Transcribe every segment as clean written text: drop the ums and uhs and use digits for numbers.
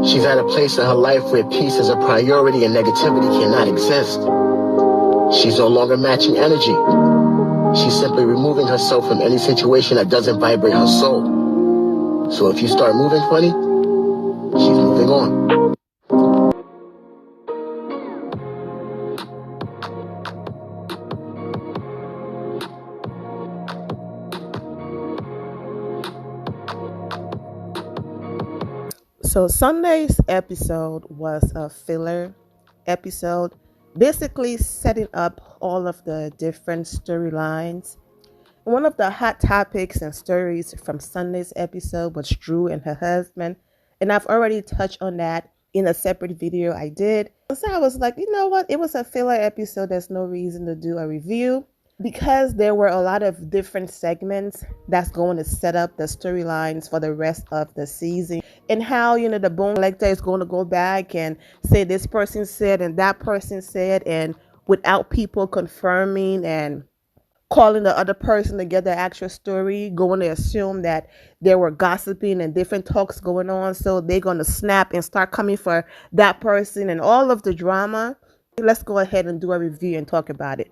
She's at a place in her life where peace is a priority and negativity cannot exist. She's no longer matching energy. She's simply removing herself from any situation that doesn't vibrate her soul. So if you start moving funny, she's moving on. So Sunday's episode was a filler episode, basically setting up all of the different storylines. One of the hot topics and stories from Sunday's episode was Drew and her husband, and I've already touched on that in a separate video I did. So I was like, you know what? It was a filler episode. There's no reason to do a review because there were a lot of different segments that's going to set up the storylines for the rest of the season, and how, the bone collector is going to go back and say this person said and that person said, and without people confirming and calling the other person to get the actual story, going to assume that there were gossiping and different talks going on, so they're going to snap and start coming for that person and all of the drama. Let's go ahead and do a review and talk about it.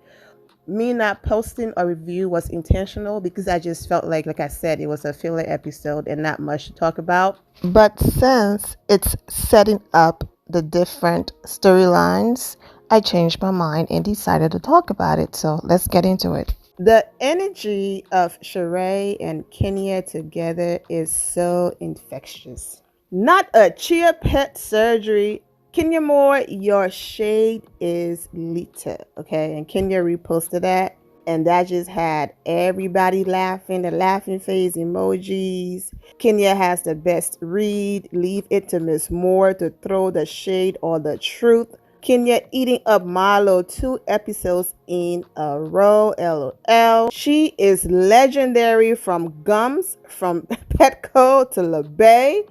Me not posting a review was intentional because I just felt like I said, it was a filler episode and not much to talk about. But since it's setting up the different storylines, I changed my mind and decided to talk about it. So let's get into it. The energy of Sheree and Kenya together is so infectious. Not a Chia pet surgery. Kenya Moore, your shade is Lita, okay? And Kenya reposted that, and that just had everybody laughing, the laughing face emojis. Kenya has the best read. Leave it to Miss Moore to throw the shade or the truth. Kenya eating up Marlo 2 episodes in a row, LOL. She is legendary from Gums, from Petco to LeBay.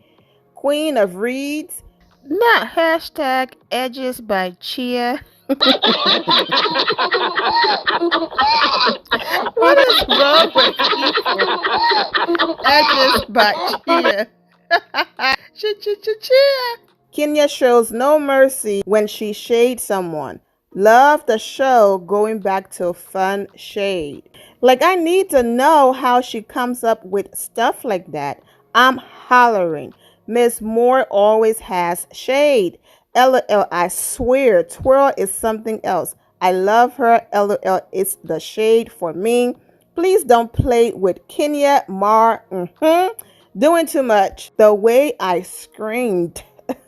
Queen of Reads. Not hashtag edges by Chia. What is wrong with people? Edges by Chia. Chia. Kenya shows no mercy when she shades someone. Love the show going back to fun shade. I need to know how she comes up with stuff like that. I'm hollering. Miss Moore always has shade. LOL, I swear, Twirl is something else. I love her. LOL, it's the shade for me. Please don't play with Kenya Mar. Doing too much. The way I screamed.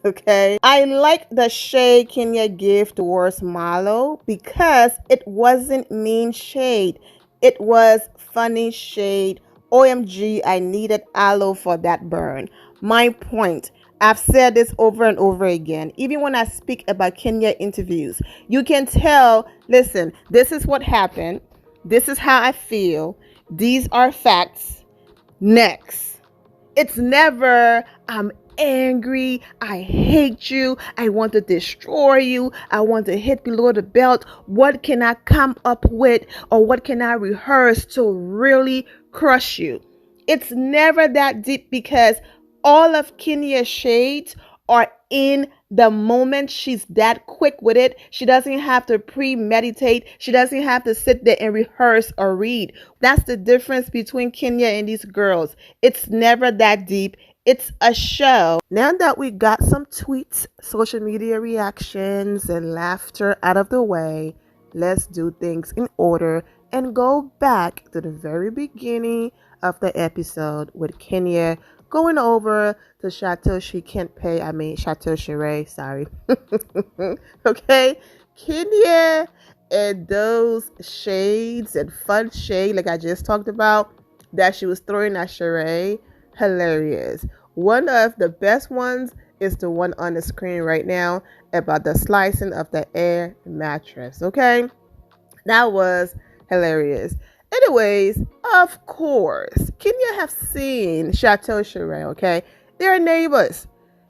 Okay. I like the shade Kenya gave towards Marlo because it wasn't mean shade. It was funny shade. OMG, I needed aloe for that burn. My point, I've said this over and over again, even when I speak about Kenya interviews, you can tell, listen, this is what happened. This is how I feel. These are facts. Next. It's never, I'm angry, I hate you, I want to destroy you, I want to hit below the belt. What can I come up with, or what can I rehearse to really crush you? It's never that deep because all of Kenya's shades are in the moment. She's that quick with it. She doesn't have to premeditate. She doesn't have to sit there and rehearse or read. That's the difference between Kenya and these girls. It's never that deep. It's a show. Now that we got some tweets, social media reactions, and laughter out of the way, let's do things in order and go back to the very beginning of the episode with Kenya going over to Chateau Chateau Sheree, sorry. Okay, Kenya and those shades and fun shade, like I just talked about, that she was throwing at Sheree, hilarious. One of the best ones is the one on the screen right now about the slicing of the air mattress, okay? That was hilarious. Anyways, of course, Kenya have seen Chateau Sheree, okay? They're neighbors.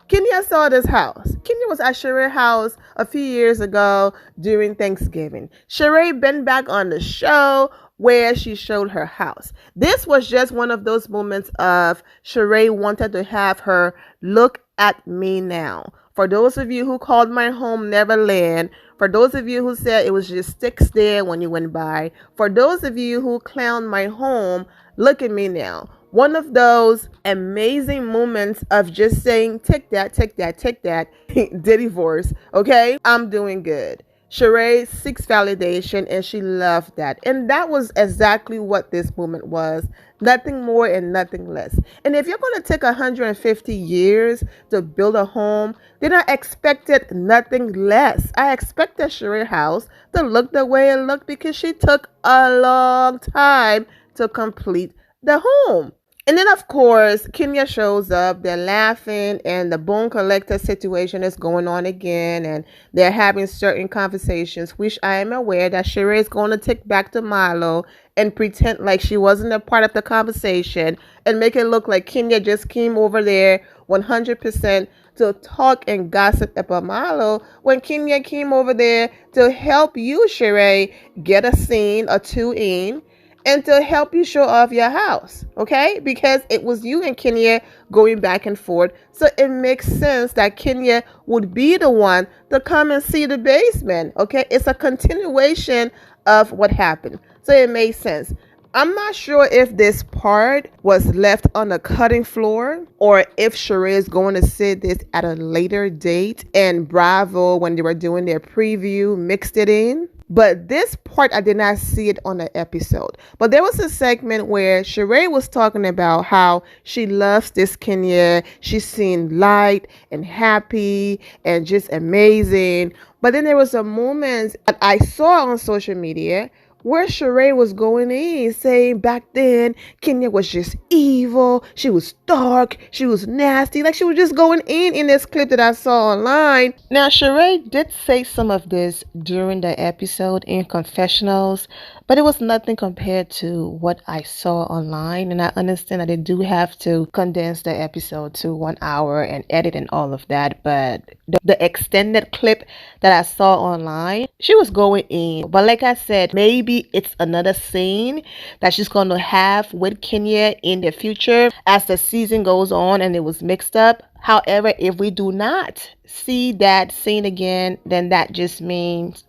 Kenya saw this house. Kenya was at Sheree's house a few years ago during Thanksgiving. Sheree been back on the show where she showed her house. This was just one of those moments of Sheree wanted to have her look at me now. For those of you who called my home Neverland, for those of you who said it was just sticks there when you went by, for those of you who clowned my home, look at me now. One of those amazing moments of just saying, take that, take that, take that, diddy divorce, okay? I'm doing good. Sheree seeks validation and she loved that. And that was exactly what this moment was. Nothing more and nothing less. And if you're going to take 150 years to build a home, then I expected nothing less. I expected Sheree house to look the way it looked because she took a long time to complete the home. And then, of course, Kenya shows up. They're laughing, and the bone collector situation is going on again. And they're having certain conversations, which I am aware that Sheree is going to take back to Marlo and pretend like she wasn't a part of the conversation and make it look like Kenya just came over there 100% to talk and gossip about Marlo when Kenya came over there to help you, Sheree, get a scene or two in and to help you show off your house, okay? Because it was you and Kenya going back and forth. So it makes sense that Kenya would be the one to come and see the basement, okay? It's a continuation of what happened. So it makes sense. I'm not sure if this part was left on the cutting floor or if Sheree is going to say this at a later date and Bravo, when they were doing their preview, mixed it in. But this part, I did not see it on the episode. But there was a segment where Sheree was talking about how she loves this Kenya. She seemed light and happy and just amazing. But then there was a moment that I saw on social media where Sheree was going in saying back then Kenya was just evil, she was dark, she was nasty, like she was just going in this clip that I saw online. Now Sheree did say some of this during the episode in confessionals, but it was nothing compared to what I saw online, and I understand that they do have to condense the episode to 1 hour and edit and all of that, but the extended clip that I saw online, she was going in. But like I said, maybe it's another scene that she's going to have with Kenya in the future as the season goes on and it was mixed up. However, if we do not see that scene again, then that just means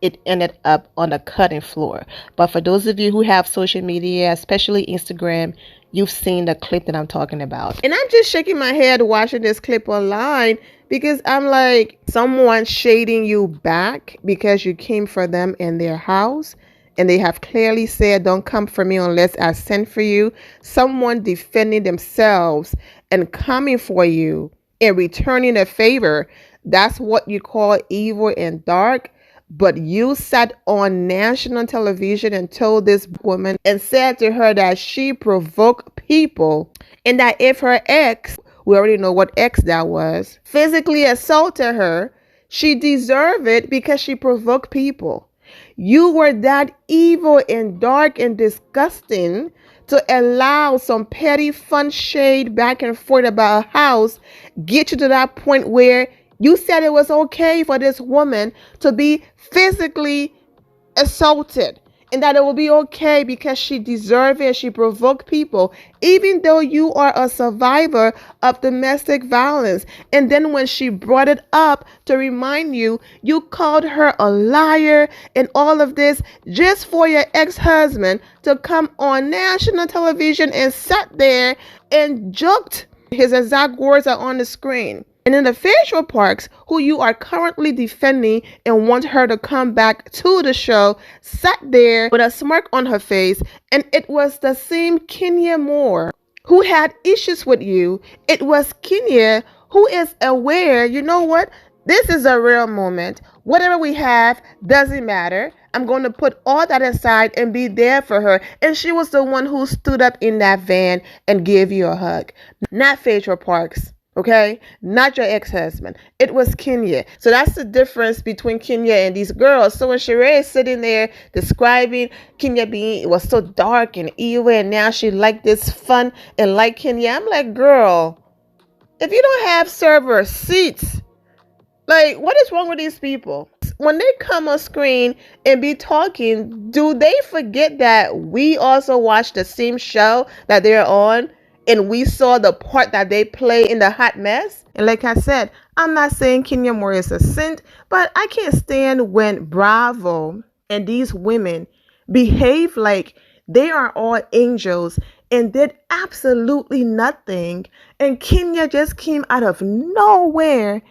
it ended up on the cutting floor. But for those of you who have social media, especially Instagram, you've seen the clip that I'm talking about. And I'm just shaking my head watching this clip online because I'm like, someone shading you back because you came for them in their house and they have clearly said, don't come for me unless I send for you. Someone defending themselves and coming for you and returning a favor. That's what you call evil and dark. But you sat on national television and told this woman and said to her that she provoked people and that if her ex, we already know what ex that was, physically assaulted her, she deserved it because she provoked people. You were that evil and dark and disgusting to allow some petty fun shade back and forth about a house get you to that point where you said it was okay for this woman to be physically assaulted and that it will be okay because she deserved it. She provoked people, even though you are a survivor of domestic violence. And then when she brought it up to remind you, you called her a liar and all of this just for your ex-husband to come on national television and sat there and joked. His exact words are on the screen. And in the facial parks, who you are currently defending and want her to come back to the show, sat there with a smirk on her face, and it was the same Kenya Moore who had issues with you. It was Kenya who is aware, you know what? This is a real moment. Whatever we have doesn't matter. I'm going to put all that aside and be there for her. And she was the one who stood up in that van and gave you a hug. Not facial parks. Okay, not your ex-husband. It was Kenya. So that's the difference between Kenya and these girls. So when Sheree is sitting there describing Kenya being, it was so dark and evil, and now she liked this fun and like Kenya, I'm like, girl, if you don't have server seats, like, what is wrong with these people? When they come on screen and be talking, do they forget that we also watch the same show that they're on? and we saw the part that they play in the hot mess. And like I said, I'm not saying Kenya Moore is a saint, but I can't stand when Bravo and these women behave like they are all angels and did absolutely nothing. And Kenya just came out of nowhere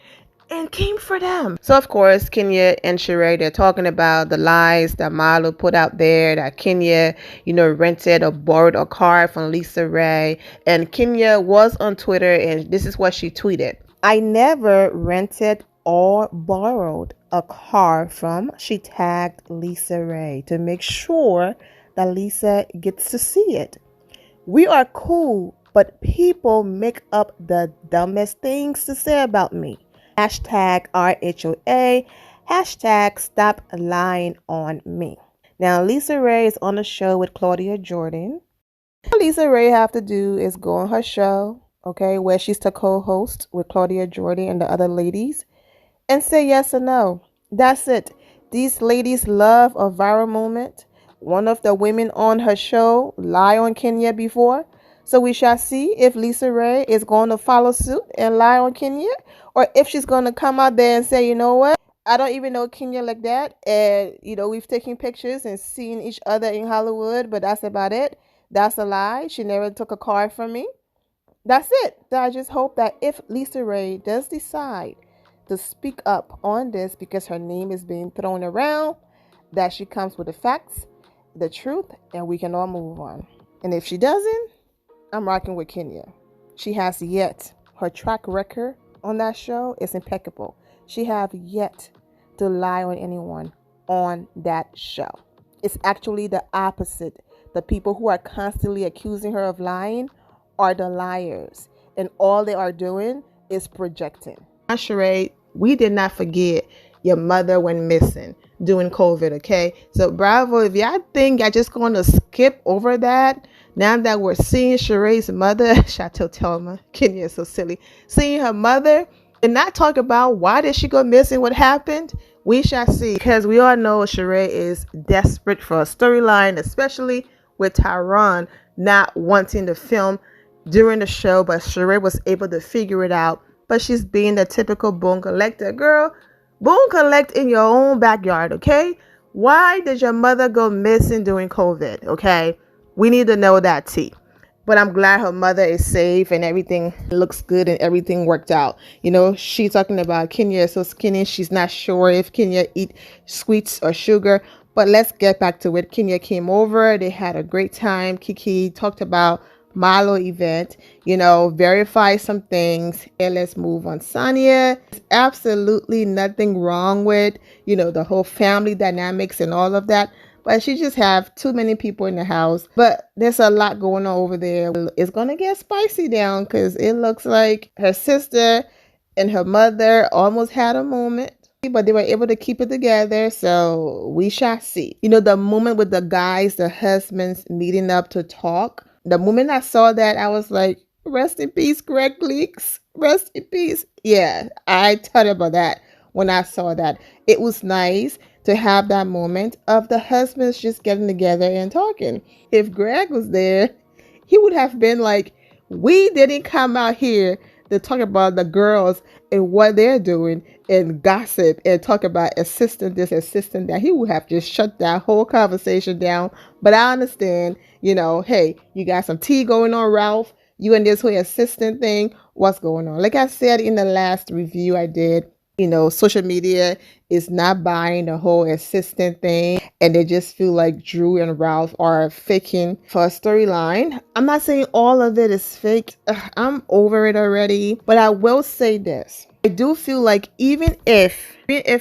and came for them. So of course, Kenya and Sheree, they're talking about the lies that Marlo put out there, that Kenya, rented or borrowed a car from Lisa Ray. And Kenya was on Twitter, and this is what she tweeted. I never rented or borrowed a car from. She tagged Lisa Ray to make sure that Lisa gets to see it. We are cool, but people make up the dumbest things to say about me. Hashtag RHOA, hashtag stop lying on me. Now, Lisa Ray is on a show with Claudia Jordan. All Lisa Ray have to do is go on her show, okay, where she's the co-host with Claudia Jordan and the other ladies, and say yes or no. That's it. These ladies love a viral moment. One of the women on her show lied on Kenya before. So we shall see if Lisa Ray is going to follow suit and lie on Kenya, or if she's going to come out there and say, you know what? I don't even know Kenya like that. And, we've taken pictures and seen each other in Hollywood, but that's about it. That's a lie. She never took a card from me. That's it. So I just hope that if Lisa Ray does decide to speak up on this, because her name is being thrown around, that she comes with the facts, the truth, and we can all move on. And if she doesn't, I'm rocking with Kenya. She has yet, her track record on that show is impeccable. She have yet to lie on anyone on that show. It's actually the opposite. The people who are constantly accusing her of lying are the liars. And all they are doing is projecting. Sheree, we did not forget your mother went missing during COVID, okay? So Bravo, if y'all think I just going to skip over that, now that we're seeing Sheree's mother, Chateau Telma, Kenya is so silly, seeing her mother, and not talk about why did she go missing, what happened, we shall see. Because we all know Sheree is desperate for a storyline, especially with Tyron not wanting to film during the show, but Sheree was able to figure it out. But she's being the typical bone collector. Girl, bone collect in your own backyard, okay? Why did your mother go missing during COVID, okay? We need to know that tea. But I'm glad her mother is safe and everything looks good and everything worked out. She's talking about Kenya is so skinny. She's not sure if Kenya eat sweets or sugar. But let's get back to it. Kenya came over. They had a great time. Kiki talked about Marlo event, verify some things, and let's move on. Sonia, there's absolutely nothing wrong with, the whole family dynamics and all of that, but she just have too many people in the house. But there's a lot going on over there. It's gonna get spicy down because it looks like her sister and her mother almost had a moment, but they were able to keep it together, so we shall see. The moment with the guys, the husbands meeting up to talk. The moment I saw that, I was like, rest in peace, Greg Leaks. Rest in peace. Yeah, I thought about that when I saw that. It was nice to have that moment of the husbands just getting together and talking. If Greg was there, he would have been like, we didn't come out here to talk about the girls and what they're doing and gossip and talk about assistant this, assistant that. He would have just shut that whole conversation down. But I understand, hey, you got some tea going on, Ralph. You and this whole assistant thing, what's going on? Like I said in the last review I did, social media is not buying the whole assistant thing, and they just feel like Drew and Ralph are faking for a storyline. I'm not saying all of it is fake. I'm over it already, but I will say this. I do feel like even if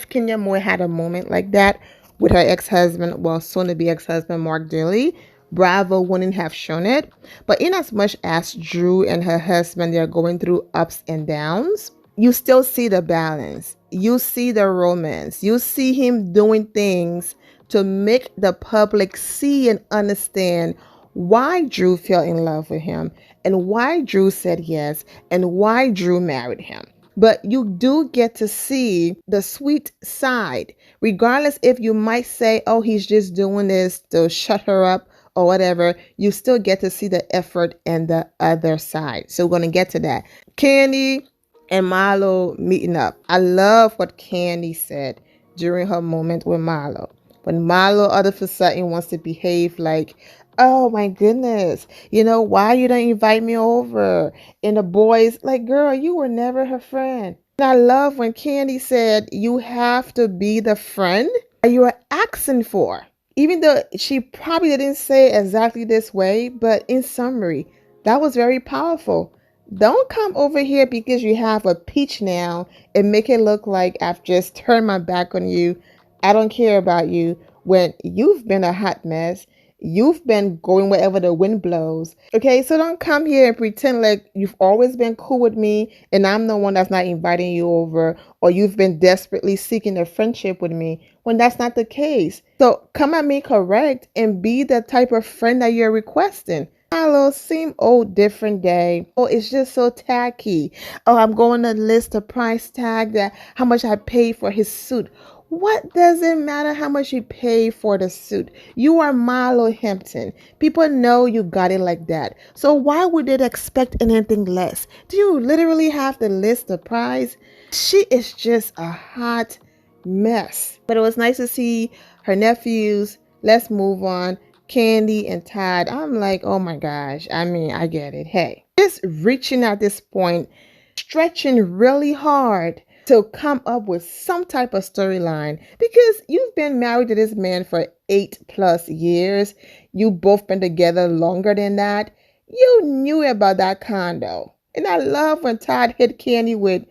Kenya Moore had a moment like that with her ex-husband, well, soon-to-be ex-husband Mark Daly, Bravo wouldn't have shown it. But in as much as Drew and her husband, they're going through ups and downs, you still see the balance. You see the romance. You see him doing things to make the public see and understand why Drew fell in love with him and why Drew said yes and why Drew married him. But you do get to see the sweet side, regardless if you might say, oh, he's just doing this to shut her up or whatever, you still get to see the effort and the other side. So we're going to get to that. Candy and Marlo meeting up. I love what Candy said during her moment with Marlo. When Marlo all of a sudden wants to behave like, oh my goodness, why you don't invite me over? And the boys like, girl, you were never her friend. And I love when Candy said, you have to be the friend that you are asking for. Even though she probably didn't say exactly this way, but in summary, that was very powerful. Don't come over here because you have a peach now and make it look like I've just turned my back on you. I don't care about you when you've been a hot mess. You've been going wherever the wind blows. Okay, so don't come here and pretend like you've always been cool with me and I'm the one that's not inviting you over, or you've been desperately seeking a friendship with me when that's not the case. So come at me correct and be the type of friend that you're requesting. Hello, same old different day. Oh, it's just so tacky. Oh, I'm going to list the price tag, that how much I paid for his suit. What does it matter how much you pay for the suit? You are Marlo Hampton. People know you got it like that. So why would they expect anything less? Do you literally have to list the price? She is just a hot mess. But it was nice to see her nephews. Let's move on. Candy and Todd. I'm like, oh my gosh. I mean, I get it. Hey, just reaching at this point, stretching really hard to come up with some type of storyline, because you've been married to this man for 8+ years. You both been together longer than that. You knew about that condo. And I love when Todd hit Candy with,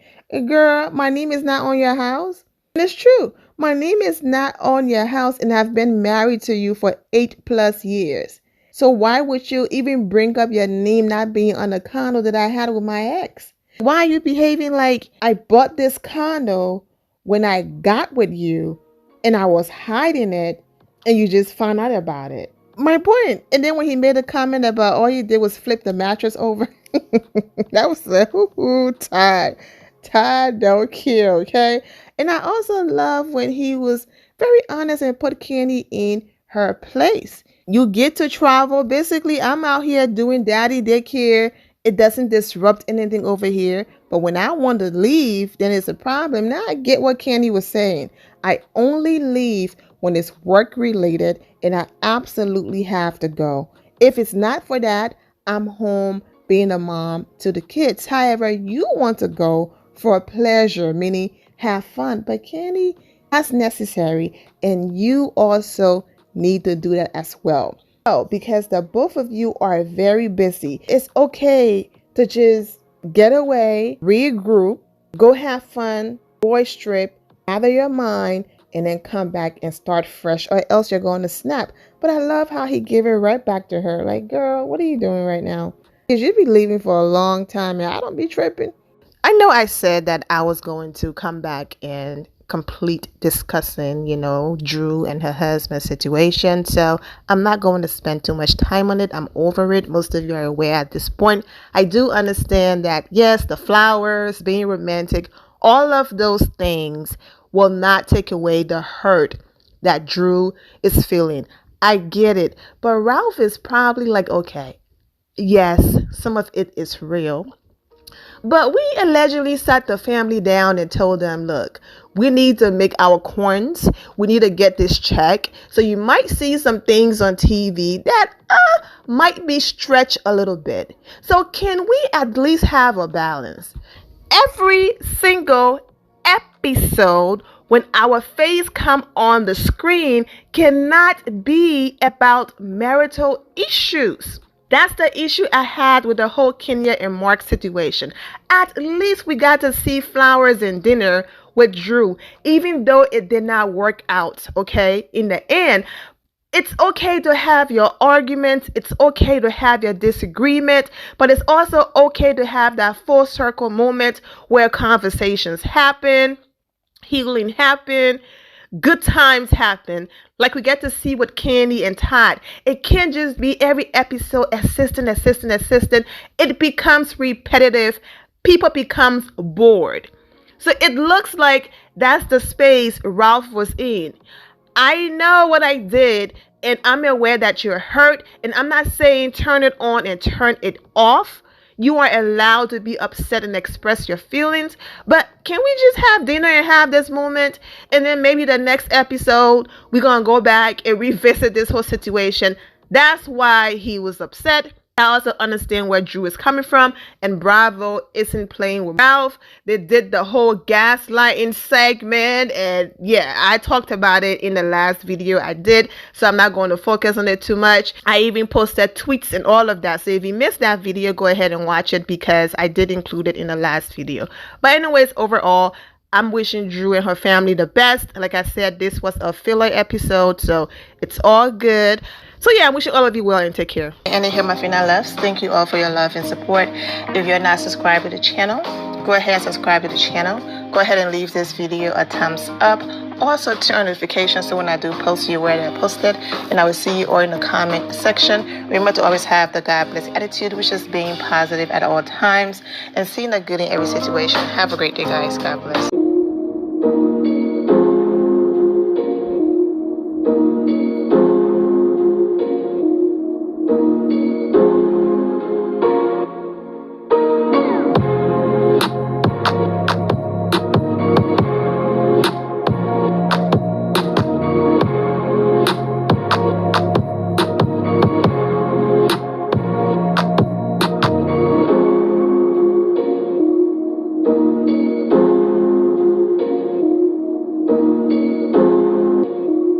girl, my name is not on your house. And it's true. My name is not on your house and I've been married to you for 8+ years. So why would you even bring up your name not being on the condo that I had with my ex? Why are you behaving like I bought this condo when I got with you and I was hiding it and you just found out about it? My point. And then when he made a comment about all you did was flip the mattress over, that was the Todd. Todd don't kill, okay? And I also love when he was very honest and put Candy in her place. You get to travel. Basically, I'm out here doing daddy daycare. It doesn't disrupt anything over here. But when I want to leave, then it's a problem. Now I get what Candy was saying. I only leave when it's work related and I absolutely have to go. If it's not for that, I'm home being a mom to the kids. However, you want to go for pleasure, meaning have fun. But Candy, that's necessary. And you also need to do that as well. Because the both of you are very busy. It's okay to just get away, regroup, go have fun, boy strip, gather your mind, and then come back and start fresh, or else you're going to snap. But I love how he gave it right back to her. Like, girl, what are you doing right now? Because you'd be leaving for a long time and I don't be tripping. I know I said that I was going to come back and complete discussing, Drew and her husband's situation. So I'm not going to spend too much time on it. I'm over it. Most of you are aware at this point. I do understand that, yes, the flowers, being romantic, all of those things will not take away the hurt that Drew is feeling. I get it. But Ralph is probably like, okay, yes, some of it is real. But we allegedly sat the family down and told them, look, we need to make our coins. We need to get this check. So you might see some things on TV that might be stretched a little bit. So can we at least have a balance? Every single episode when our face come on the screen cannot be about marital issues. That's the issue I had with the whole Kenya and Mark situation. At least we got to see flowers and dinner with Drew, even though it did not work out, okay, in the end. It's okay to have your arguments. It's okay to have your disagreement, but it's also okay to have that full circle moment where conversations happen, healing happen, good times happen, like we get to see with Candy and Todd. It can't just be every episode assistant. It becomes repetitive. People becomes bored. So it looks like that's the space Ralph was in. I know what I did and I'm aware that you're hurt, and I'm not saying turn it on and turn it off. You are allowed to be upset and express your feelings, but can we just have dinner and have this moment? And then maybe the next episode, we're going to go back and revisit this whole situation. That's why he was upset. I also understand where Drew is coming from, and Bravo isn't playing with Ralph. They did the whole gaslighting segment, and yeah, I talked about it in the last video I did, so I'm not going to focus on it too much. I even posted tweets and all of that, so if you missed that video, go ahead and watch it because I did include it in the last video. But anyways, overall, I'm wishing Drew and her family the best. Like I said, this was a filler episode, so it's all good. So yeah, I'm wishing all of you well and take care. And here my final loves. Thank you all for your love and support. If you're not subscribed to the channel, go ahead and subscribe to the channel. Go ahead and leave this video a thumbs up. Also turn on notifications so when I do post, you're aware that I posted. And I will see you all in the comment section. Remember to always have the God bless attitude, which is being positive at all times and seeing the good in every situation. Have a great day, guys. God bless.